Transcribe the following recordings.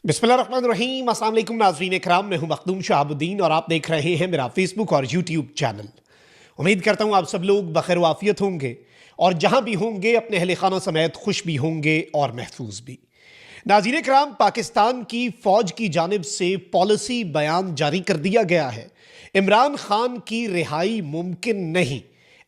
बिस्मिल्लाहिर्रहमानिर्रहीम। अस्सलाम वालेकुम नाज़रीन इकराम, मैं हूं मखदूम शहाबुद्दीन और आप देख रहे हैं मेरा फेसबुक और यूट्यूब चैनल। उम्मीद करता हूं आप सब लोग बखैर वाफियत होंगे और जहां भी होंगे अपने अहले खाना समेत खुश भी होंगे और महफूज भी। नाज़रीन इकराम, पाकिस्तान की फ़ौज की जानिब से पॉलिसी बयान जारी कर दिया गया है। इमरान खान की रिहाई मुमकिन नहीं,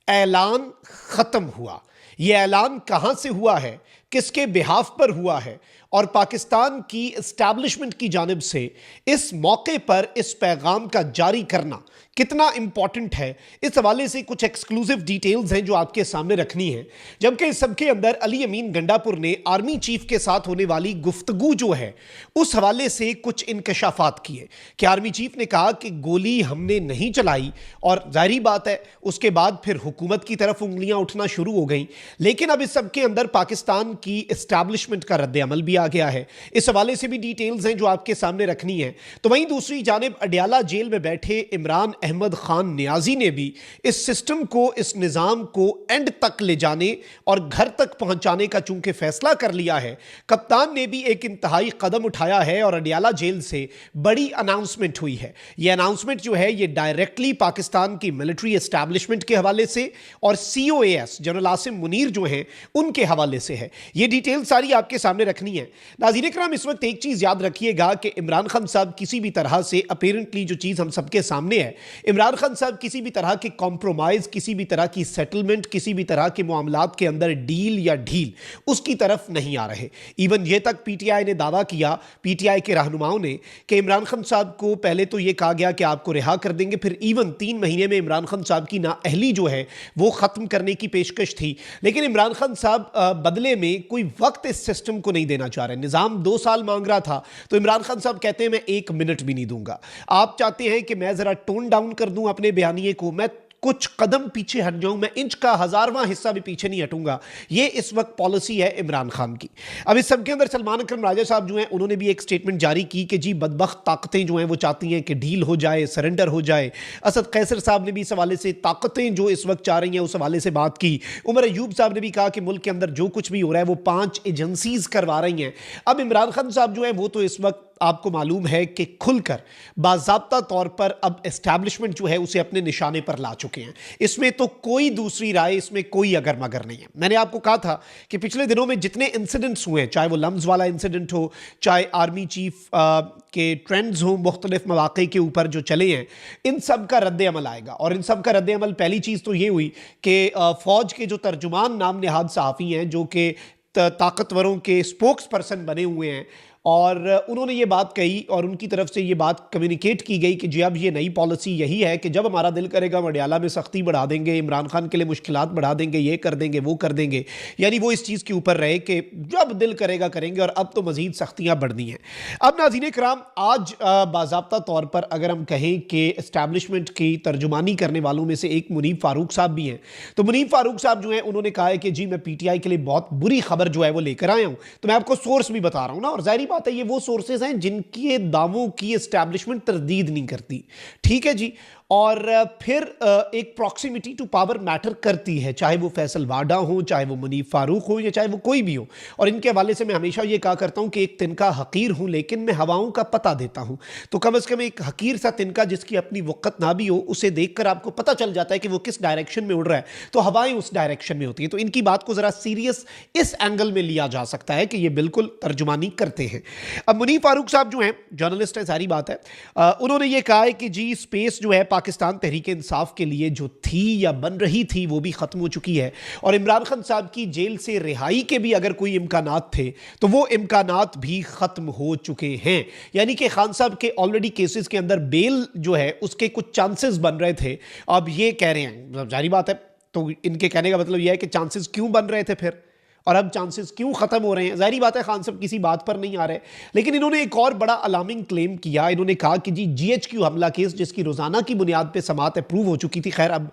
ऐलान ख़त्म हुआ। यह ऐलान कहां से हुआ है, किसके बिहाफ पर हुआ है और पाकिस्तान की इस्टेब्लिशमेंट की जानिब से इस मौके पर इस पैगाम का जारी करना कितना इंपॉर्टेंट है, इस हवाले से कुछ एक्सक्लूसिव डिटेल्स हैं जो आपके सामने रखनी है। जबकि इस सबके अंदर अली अमीन गंडापुर ने आर्मी चीफ के साथ होने वाली गुफ्तगू जो है उस हवाले से कुछ इंकशाफात किए कि आर्मी चीफ ने कहा कि गोली हमने नहीं चलाई, और जाहिर बात है उसके बाद फिर हुकूमत की तरफ उंगलियां उठना शुरू हो गई। लेकिन अब इस सबके अंदर पाकिस्तान की इस्टेब्लिशमेंट का रद्द अमल भी आ गया है। इस हवाले से भी डिटेल्स हैं जो आपके सामने रखनी है। तो वहीं दूसरी जानिब अडयाला जेल में बैठे इमरान अहमद खान नियाजी ने भी इस सिस्टम को, इस निज़ाम को एंड तक ले जाने और घर तक पहुंचाने का चूंकि फैसला कर लिया है, कप्तान ने भी एक इंतहाई कदम उठाया है और अडयाला जेल से बड़ी अनाउंसमेंट हुई है। यह अनाउंसमेंट जो है ये डायरेक्टली पाकिस्तान की मिलिट्री एस्टैब्लिशमेंट के हवाले से और COAS जनरल आसिम मुनीर जो हैं उनके हवाले से है। ये डिटेल सारी आपके सामने रखनी है। नाज़रीन इकराम, इस वक्त एक चीज़ याद रखिएगा कि इमरान खान साहब किसी भी तरह से अपेरेंटली जो चीज़ हम सबके सामने है, इमरान खान साहब किसी भी तरह के कॉम्प्रोमाइज़, किसी भी तरह की सेटलमेंट, किसी भी तरह के मामलात के अंदर डील या ढील उसकी तरफ नहीं आ रहे। इवन ये तक PTI ने दावा किया, PTI के रहनुमाओं ने, कि इमरान खान साहब को पहले तो ये कहा गया कि आपको रिहा कर देंगे, फिर इवन 3 महीने में इमरान खान साहब की नाअहली जो है वो ख़त्म करने की पेशकश थी। लेकिन इमरान खान साहब बदले में कोई वक्त इस सिस्टम को नहीं देना चाह रहे। निज़ाम 2 साल मांग रहा था तो इमरान खान साहब कहते हैं मैं 1 मिनट भी नहीं दूंगा। आप चाहते हैं कि मैं ज़रा टोन डाउन कर दूं अपने बयानिए को, मैं कुछ कदम पीछे हट जाऊं, मैं इंच का 1000वां हिस्सा भी पीछे नहीं हटूंगा। ये इस वक्त पॉलिसी है इमरान खान की। अब इस सब के अंदर सलमान अकरम राजा साहब जो हैं उन्होंने भी एक स्टेटमेंट जारी की कि जी बदबख्त ताकतें जो हैं वो चाहती हैं कि डील हो जाए, सरेंडर हो जाए। असद कैसर साहब ने भी इस हवाले से ताकतें जो इस वक्त चाह रही हैं उस हवाले से बात की। उमर अयूब साहब ने भी कहा कि मुल्क के अंदर जो कुछ भी हो रहा है वो 5 एजेंसीज करवा रही हैं। अब इमरान खान साहब जो है वो तो इस वक्त आपको मालूम है कि खुलकर बाज़ाब्ता तौर पर अब एस्टैब्लिशमेंट जो है उसे अपने निशाने पर ला चुके हैं। इसमें तो कोई दूसरी राय, इसमें कोई अगर मगर नहीं है। मैंने आपको कहा था कि पिछले दिनों में जितने इंसिडेंट्स हुए, चाहे वो लम्स वाला इंसिडेंट हो, चाहे आर्मी चीफ के ट्रेंड्स हों मुख्तलिफ मौक़े के ऊपर जो चले हैं, इन सब का रद्द अमल आएगा। और इन सब का रद्द अमल पहली चीज़ तो ये हुई कि फ़ौज के जो तर्जुमान नाम नहाद सहाफ़ी हैं, जो कि ताकतवरों के स्पोक्स पर्सन बने हुए हैं, और उन्होंने ये बात कही और उनकी तरफ से ये बात कम्युनिकेट की गई कि जी अब ये नई पॉलिसी यही है कि जब हमारा दिल करेगा हम अडयाला में सख्ती बढ़ा देंगे, इमरान खान के लिए मुश्किलात बढ़ा देंगे, ये कर देंगे, वो कर देंगे। यानी वो इस चीज़ के ऊपर रहे कि जब दिल करेगा करेंगे, और अब तो मज़ीद सख्तियाँ बढ़नी हैं। अब नाज़रीन इकराम, आज बाज़ाब्ता तौर पर अगर हम कहें कि इस्टेब्लिशमेंट की तर्जुमानी करने वालों में से एक मुनीब फ़ारूक साहब भी हैं, तो मुनीब फ़ारूक साहब जो हैं उन्होंने कहा है कि जी मैं PTI के लिए बहुत बुरी खबर जो है वो लेकर आया हूँ। तो मैं आपको सोर्स भी बता रहा हूँ ना, और ज़ाहिर बात है ये वो सोर्सेज हैं जिनके दावों की एस्टैब्लिशमेंट तरदीद नहीं करती। ठीक है जी। और फिर एक प्रॉक्सिमिटी टू पावर मैटर करती है, चाहे वो फैसल वाडा हो, चाहे वो मुनीब फ़ारूक हो, या चाहे वो कोई भी हो। और इनके हवाले से मैं हमेशा ये कहा करता हूँ कि एक तिनका हकीर हूँ लेकिन मैं हवाओं का पता देता हूँ। तो कम अज़ कम एक हकीर सा तिनका जिसकी अपनी वक़्त ना भी हो, उसे देखकर आपको पता चल जाता है कि वो किस डायरेक्शन में उड़ रहा है, तो हवाएं उस डायरेक्शन में होती हैं। तो इनकी बात को ज़रा सीरियस इस एंगल में लिया जा सकता है कि ये बिल्कुल तर्जुमानी करते हैं। अब मुनीब फ़ारूक साहब जो हैं जर्नलिस्ट है, सारी बात है, उन्होंने ये कहा है कि जी स्पेस जो है पाकिस्तान तहरीक इंसाफ के लिए जो थी या बन रही थी वो भी ख़त्म हो चुकी है, और इमरान खान साहब की जेल से रिहाई के भी अगर कोई इम्कानात थे तो वो इम्कानात भी ख़त्म हो चुके हैं। यानी कि खान साहब के ऑलरेडी केसेस के अंदर बेल जो है उसके कुछ चांसेस बन रहे थे। अब ये कह रहे हैं, जारी बात है, तो इनके कहने का मतलब यह है कि चांसेस क्यों बन रहे थे फिर, और अब चांसेस क्यों ख़त्म हो रहे हैं। ज़ाहिर बात है खान साहब किसी बात पर नहीं आ रहे। लेकिन इन्होंने एक और बड़ा अलार्मिंग क्लेम किया। इन्होंने कहा कि जी GHQ हमला केस जिसकी रोज़ाना की बुनियाद पे समात अप्रूव हो चुकी थी, खैर अब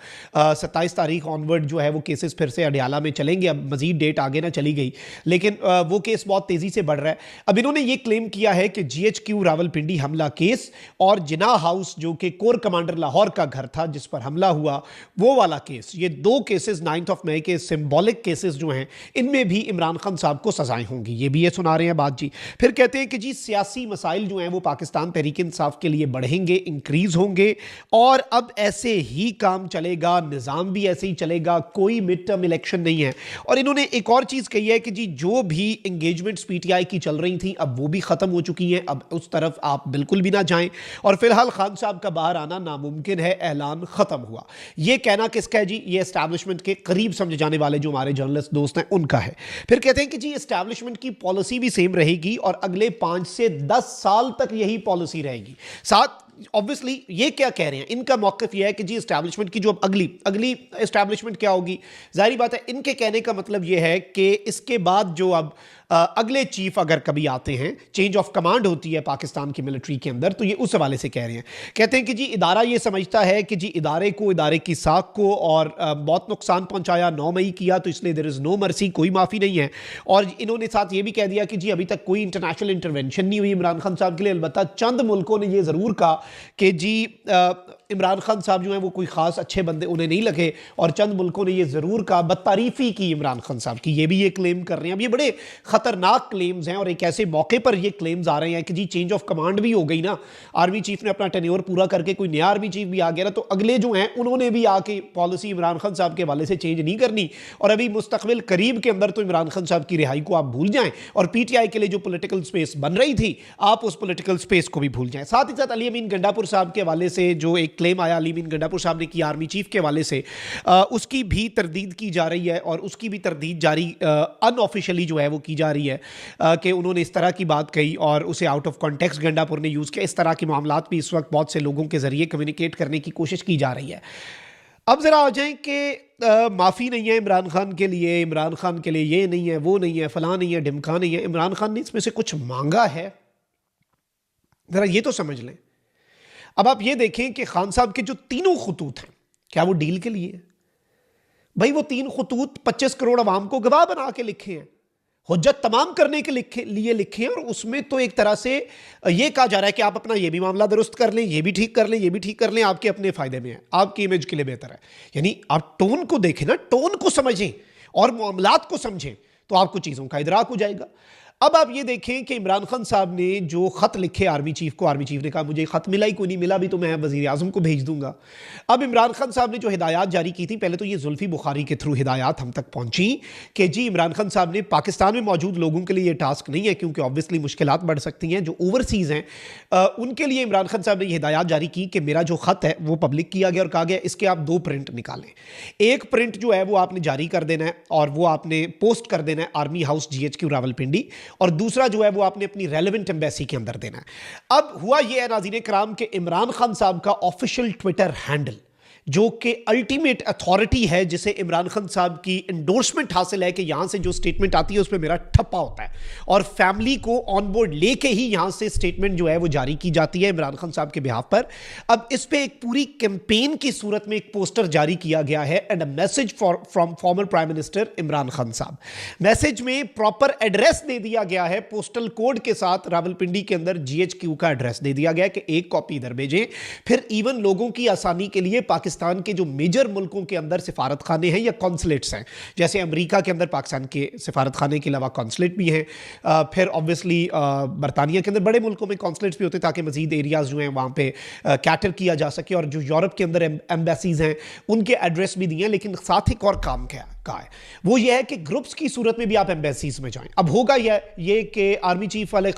27 तारीख ऑनवर्ड जो है वो केसेस फिर से अडयाला में चलेंगे, अब मज़ीद डेट आगे ना चली गई, लेकिन वो केस बहुत तेज़ी से बढ़ रहा है। अब इन्होंने ये क्लेम किया है कि GHQ रावलपिंडी हमला केस और जिना हाउस जो कि कोर कमांडर लाहौर का घर था जिस पर हमला हुआ, वो वाला केस, ये 2 केसेस 9 मई के सिम्बॉलिक केसेस जो हैं इनमें में भी इमरान खान साहब को सजाएं होंगी, ये भी ये सुना रहे हैं बात जी। फिर कहते हैं कि जी सियासी मसाइल जो हैं वो पाकिस्तान तहरीक इंसाफ के लिए बढ़ेंगे, इंक्रीज होंगे, और अब ऐसे ही काम चलेगा, निज़ाम भी ऐसे ही चलेगा, कोई मिड टर्म इलेक्शन नहीं है। और इन्होंने एक और चीज़ कही है कि जी जो भी इंगेजमेंट्स पीटीआई की चल रही थी अब वो भी ख़त्म हो चुकी हैं, अब उस तरफ आप बिल्कुल भी ना जाएं, और फिलहाल खान साहब का बाहर आना नामुमकिन है, ऐलान ख़त्म हुआ। ये कहना किसका है जी? ये एस्टैब्लिशमेंट के करीब समझे जाने वाले जो हमारे जर्नलिस्ट दोस्त हैं उनका है। फिर कहते हैं कि जी एस्टैब्लिशमेंट की पॉलिसी भी सेम रहेगी और अगले 5 से 10 साल तक यही पॉलिसी रहेगी। साथ ऑब्वियसली ये क्या कह रहे हैं, इनका मौक़िफ़ ये है कि जी एस्टैब्लिशमेंट की जो अब अगली एस्टैब्लिशमेंट क्या होगी, जाहिर बात है इनके कहने का मतलब ये है कि इसके बाद जो अब अगले चीफ अगर कभी आते हैं, चेंज ऑफ कमांड होती है पाकिस्तान की मिलिट्री के अंदर, तो ये उस हवाले से कह रहे हैं। कहते हैं कि जी इदारा ये समझता है कि जी इदारे की साख को और बहुत नुकसान पहुंचाया, 9 मई किया, तो इसलिए देयर इज़ नो मर्सी, कोई माफ़ी नहीं है। और इन्होंने साथ ये भी कह दिया कि जी अभी तक कोई इंटरनेशनल इंटरवेंशन नहीं हुई इमरान खान साहब के लिए, अलबत्ता चंद मुल्कों ने ये ज़रूर कहा कि जी इमरान खान साहब जो हैं वो कोई ख़ास अच्छे बंदे उन्हें नहीं लगे, और चंद मुल्कों ने ये ज़रूर कहा, बदतारीफ़ी की इमरान खान साहब की, ये भी ये क्लेम कर रहे हैं। अब ये बड़े ख़तरनाक क्लेम्स हैं और एक ऐसे मौके पर ये क्लेम्स आ रहे हैं कि जी चेंज ऑफ कमांड भी हो गई ना, आर्मी चीफ ने अपना टेन्योर पूरा करके कोई नया आर्मी चीफ भी आ गया ना, तो अगले जो हैं उन्होंने भी आके पॉलिसी इमरान खान साहब के हवाले से चेंज नहीं करनी, और अभी मुस्तकबिल करीब के अंदर तो इमरान खान साहब की रिहाई को आप भूल जाएं, और पीटीआई के लिए जो पॉलिटिकल स्पेस बन रही थी आप उस पॉलिटिकल स्पेस को भी भूल जाएं। साथ ही साथ अली अमीन गंडापुर साहब के हवाले से जो एक क्लेम आया अली अमीन गंडापुर साहब ने किया आर्मी चीफ के हवाले से, उसकी भी तरदीद की जा रही है, और उसकी भी तरदीद जारी अनऑफिशियली जो है वो की जा रही है कि उन्होंने इस तरह की बात कही और उसे आउट ऑफ कॉन्टेक्स्ट गंडापुर ने यूज़ किया। इस तरह के मामलात भी इस वक्त बहुत से लोगों के ज़रिए कम्युनिकेट करने की कोशिश की जा रही है। अब ज़रा आ जाएं कि माफ़ी नहीं है इमरान खान के लिए, इमरान खान के लिए ये नहीं है, वो नहीं है, फलां नहीं है, ढिमका नहीं है, इमरान खान ने इसमें से कुछ मांगा है? ज़रा ये तो समझ लें। अब आप ये देखें कि खान साहब के जो तीनों खतूत हैं, क्या वो डील के लिए? भाई वो 3 खतूत 25 करोड़ अवाम को गवाह बना के लिखे हैं, हुज्जत तमाम करने के लिए लिखे हैं, और उसमें तो एक तरह से ये कहा जा रहा है कि आप अपना ये भी मामला दुरुस्त कर लें, ये भी ठीक कर लें, ये भी ठीक कर लें, आपके अपने फ़ायदे में है, आपकी इमेज के लिए बेहतर है। यानी आप टोन को देखें ना, टोन को समझें और मामलात को समझें, तो आपको चीज़ों का इदराक हो जाएगा। अब आप ये देखें कि इमरान खान साहब ने जो ख़त लिखे आर्मी चीफ को, आर्मी चीफ ने कहा मुझे ख़त मिला ही कोई नहीं, मिला भी तो मैं वज़ीर आज़म को भेज दूंगा। अब इमरान खान साहब ने जो हिदायत जारी की थी, पहले तो ये जुल्फ़ी बुखारी के थ्रू हिदायत हम तक पहुंची कि जी इमरान खान साहब ने पाकिस्तान में मौजूद लोगों के लिए ये टास्क नहीं है, क्योंकि ऑब्वियसली मुश्किलात बढ़ सकती हैं, जो ओवरसीज़ हैं उनके लिए इमरान खान साहब ने ये हिदायत जारी की कि मेरा जो ख़त है वो पब्लिक किया गया और कहा गया इसके आप 2 प्रिंट निकालें। एक प्रिंट जो है वो आपने जारी कर देना है और वो आपने पोस्ट कर देना है आर्मी हाउस GHQ रावलपिंडी, और दूसरा जो है वो आपने अपनी रेलेवेंट एम्बेसी के अंदर देना है। अब हुआ ये है नाज़रीन कराम कि इमरान खान साहब का ऑफिशियल ट्विटर हैंडल, जो कि अल्टीमेट अथॉरिटी है, जिसे इमरान खान साहब की इंडोर्समेंट हासिल है कि यहां से जो स्टेटमेंट आती है उस पर मेरा ठप्पा होता है, और फैमिली को ऑन बोर्ड लेके ही यहां से स्टेटमेंट जो है वो जारी की जाती है इमरान खान साहब के बिहाफ पर। अब इस पे एक पूरी कैंपेन की सूरत में एक पोस्टर जारी किया गया है, and a message from former prime minister Imran Khan साहब। मैसेज में प्रॉपर एड्रेस दे दिया गया है, पोस्टल कोड के साथ रावलपिंडी के अंदर GHQ का एड्रेस दे दिया गया है कि एक कॉपी इधर भेजें। फिर इवन लोगों की आसानी के लिए पाकिस्तान के जो मेजर मुल्कों के अंदर सिफारत खाने हैं या कॉन्सुलेट्स हैं, जैसे अमेरिका के अंदर पाकिस्तान के सिफारत खाने के अलावा कॉन्सुलेट भी हैं, फिर ऑब्वियसली बरतानिया के अंदर बड़े मुल्कों में कॉन्सुलेट्स भी होते हैं ताकि मजीद एरियाज जो हैं वहाँ पे कैटर किया जा सके, और जो यूरोप के अंदर एम्बेसीज हैं उनके एड्रेस भी दिए हैं। लेकिन साथ ही एक और काम क्या है, वो ये है कि ग्रुप्स की सूरत में भी आप एम्बेसीज में जाएं। अब होगा ये कि आर्मी चीफ वाले